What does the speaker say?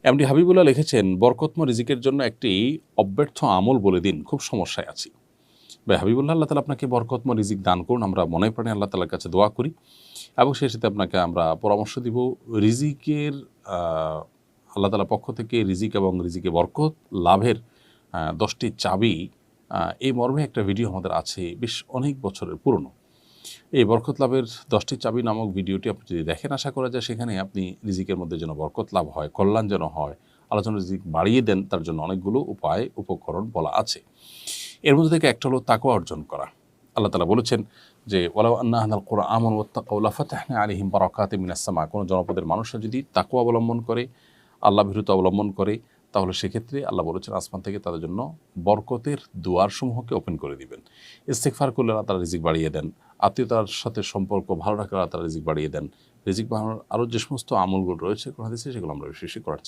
MD Habibullah লিখেছেন, বরকতময় রিজিকের জন্য একটি অব্যর্থ আমল বলে দিন, খুব সমস্যায় আছি। ভাই হাবিবুল্লাহ, আল্লাহ তালা আপনাকে বরকতময় রিজিক দান করুন, আমরা মনে প্রাণে আল্লাহ তালার কাছে দোয়া করি এবং সেই সাথে আপনাকে আমরা পরামর্শ দিব রিজিকের আল্লাহ তালার পক্ষ থেকে রিজিক এবং রিজিকে বরকত লাভের 10টি চাবি, এই মর্মে একটা ভিডিও আমাদের আছে, বেশ অনেক বছরের পুরনো। এই বরকত লাভের 10টি চাবি নামক ভিডিওটি আপনি যদি দেখেন, আশা করা যায় সেখানে আপনি রিজিকের মধ্যে যেন বরকত লাভ হয়, কল্যাণ যেন হয়, আল্লাহ যেন রিজিক বাড়িয়ে দেন, তার জন্য অনেকগুলো উপায় উপকরণ বলা আছে। এর মধ্যে থেকে একটা হলো তাকওয়া অর্জন করা। আল্লাহ তাআলা বলেছেন যে ওয়ালাউ আন্না আহলাল কুরআন আমানু ওয়াত্তাকাউ লাফাতাহনা আলাইহিম বারাকাতিম মিনাস সামা। কোনো জনপদের মানুষরা যদি তাকওয়া অবলম্বন করে, আল্লাহ ভীরুতা অবলম্বন করে, তাহলে সেক্ষেত্রে আল্লাহ বলেছেন আসমান থেকে তাদের জন্য বরকতের দুয়ারসমূহকে ওপেন করে দিবেন। ইস্তেগফার করলে আল্লাহ তাআলা রিজিক বাড়িয়ে দেন, আত্মীয়তার সাথে সম্পর্ক ভালো রাখলে আল্লাহ তাআলা রিজিক বাড়িয়ে দেন। রিজিক বাড়ানোর আরও যে সমস্ত আমলগুলো রয়েছে কোরআন হাদিসে, সেগুলো আমরা বেশি বেশি করার